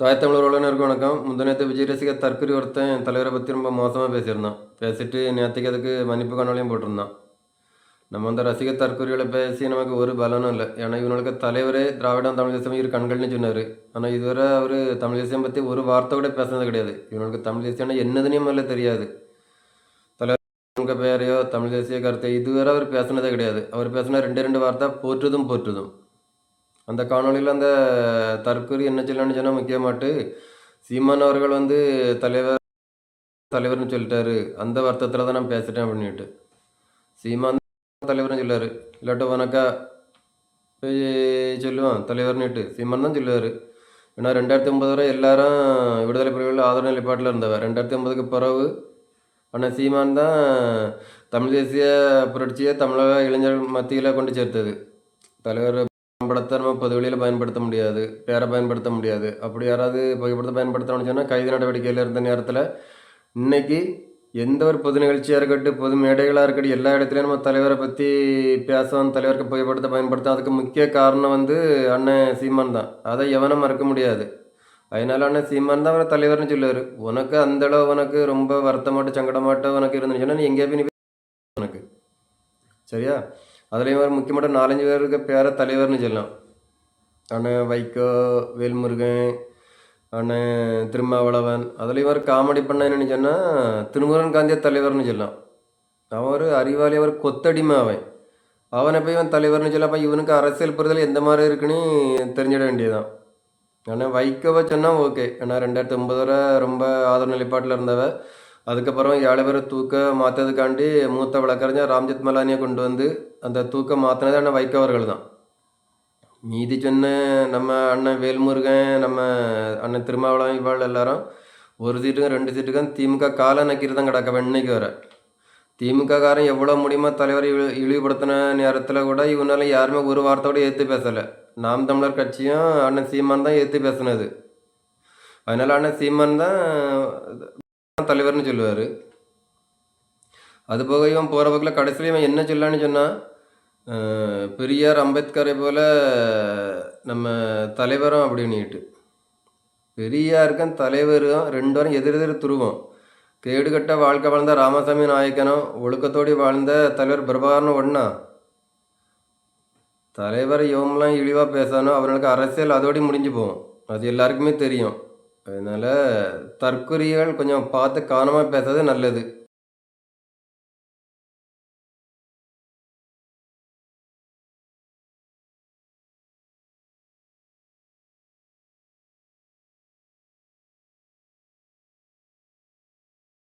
தாய் தமிழர் உறவினருக்கு வணக்கம். முந்தாநேத்து விஜய் ரசிகர் தற்கொலை ஒருத்தன் என் தலைவரை பற்றி ரொம்ப மோசமாக பேசியிருந்தான். பேசிட்டு நேற்றுக்கு அதுக்கு மன்னிப்பு காணொலியும் போட்டிருந்தான். நம்ம அந்த ரசிகர் தற்கொலைகளை பேசி நமக்கு ஒரு பலனும் இல்லை. ஏன்னா இவனுக்கு தலைவரே திராவிடம் தமிழ் தேசம் இரு கண்கள்னு சொன்னார். ஆனால் இதுவரை அவர் தமிழ் தேசியம் பற்றி ஒரு வார்த்தை கூட பேசுனது கிடையாது. இவனுக்கு தமிழ் தேசியம்னா என்னதுன்னே முதல்ல தெரியாது. தலைவர் பேரையோ தமிழ் தேசிய கருத்தை இதுவரை அவர் பேசுனதே கிடையாது. அவர் பேசின ரெண்டு வார்த்தை போற்றுதும் போற்றுதும். அந்த காணொலியில் அந்த தற்கொலை என்ன சொல்லணும்னு சொன்னால் முக்கியமாட்டு சீமான் அவர்கள் வந்து தலைவர்னு சொல்லிட்டாரு. அந்த வருத்தத்தில் தான் நான் பேசிட்டேன் அப்படின்ட்டு. சீமான் தலைவர்னு சொல்லாரு. இல்லாட்ட உனக்கா சொல்லுவான் தலைவர்னுட்டு. சீமான் தான் சொல்லுவார். ஏன்னா 2009 வரை எல்லாரும் விடுதலை புலிகள் ஆதரவு நிலைப்பாட்டில் இருந்தவர். 2009க்கு பிறகு ஆனால் சீமான் தான் தமிழ் தேசிய புரட்சியை தமிழக இளைஞர்கள் மத்தியில் கொண்டு சேர்த்தது. தலைவர் படத்தை நம்ம பொது வெளியில் பயன்படுத்த முடியாது, பேரை பயன்படுத்த முடியாது. அப்படி யாராவது புகைப்படத்தை பயன்படுத்தணும்னு சொன்னால் கைது நடவடிக்கையில் இருந்த நேரத்தில் இன்னைக்கு எந்த ஒரு பொது நிகழ்ச்சியாக இருக்கட்டும், பொது மேடைகளாக இருக்கட்டும், எல்லா இடத்துலையும் நம்ம தலைவரை பற்றி பேசவும், தலைவருக்கு புகைப்படத்தை பயன்படுத்தும். அதுக்கு முக்கிய காரணம் வந்து அண்ணன் சீமான் தான். அதை எவனும் மறக்க முடியாது. அதனால அண்ணன் சீமான் தான் அவரை தலைவர்னு சொல்லுவார். உனக்கு அந்தளவு உனக்கு ரொம்ப வருத்தமாட்டு சங்கடமாட்டோ உனக்கு இருந்துச்சுன்னா நீ எங்கேயா போய் உனக்கு சரியா. அதுலேயும் ஒரு முக்கியமான 4-5 பேருக்கு பேரை தலைவர்னு சொல்லலாம். அண்ணன் வைகோ, வேல்முருகன், அண்ணன் திருமாவளவன். அதுலேயும் ஒரு காமெடி பண்ண என்னன்னு சொன்னால் திருமுருகன் காந்திய தலைவர்னு சொல்லலாம். அவன் ஒரு அறிவாளி, அவர் கொத்தடிமை அவனை போய் இவன் தலைவர்னு சொல்லலாம். அப்போ இவனுக்கு அரசியல் புரிதல் எந்த மாதிரி இருக்குன்னு தெரிஞ்சிட வேண்டியதுதான். ஆனால் வைகோவை சொன்னால் ஓகே. ஏன்னா 2009 வரை ரொம்ப ஆதரவு நிலைப்பாட்டில் இருந்தவ. அதுக்கப்புறம் 7 பேரை தூக்க மாற்றதுக்காண்டி மூத்த வழக்கறிஞர் ராம்ஜெத் மலானியை கொண்டு வந்து அந்த தூக்க மாற்றினது அண்ணன் வைகோ அவர்கள் தான். மீதி சொன்ன நம்ம அண்ணன் வேல்முருகன், நம்ம அண்ணன் திருமாவளவன் இவாள் எல்லாரும் ஒரு சீட்டுக்கும் 2 சீட்டுக்கும் திமுக காலை நக்கிட்டு தான் கிடக்க இன்னைக்கு வர. திமுக காரன் எவ்வளோ முடியுமோ தலைவரை இழிவுபடுத்தின நேரத்தில் கூட இவனால யாருமே ஒரு வார்த்தையோட ஏற்று பேசலை. நாம் தமிழர் கட்சியும் அண்ணன் சீமான் தான் ஏற்று பேசுனது. அதனால அண்ணன் சீமான் தான் தலைவர்னு சொல்லுவார். அது போக இவன் போகிற பக்கில் கடைசியில் இவன் என்ன சொல்லான்னு சொன்னால் பெரியார் அம்பேத்கரை போல் நம்ம தலைவரும் அப்படின்னுட்டு. பெரியாருக்கும் தலைவரும் 2 வாரம் எதிரெதிர் துருவம். கேடுகட்ட வாழ்க்கை வாழ்ந்த ராமசாமி நாயக்கனும் ஒழுக்கத்தோடு வாழ்ந்த தலைவர் பிரபாகரனும் ஒன்றா. தலைவர் இவங்களாம் இழிவாக பேசணும், அவர்களுக்கு அரசியல் அதோடு முடிஞ்சு போகும். அது எல்லாருக்குமே தெரியும். அதனால் தற்கொலைகள் கொஞ்சம் பார்த்து கவனமாக பேசுறது நல்லது.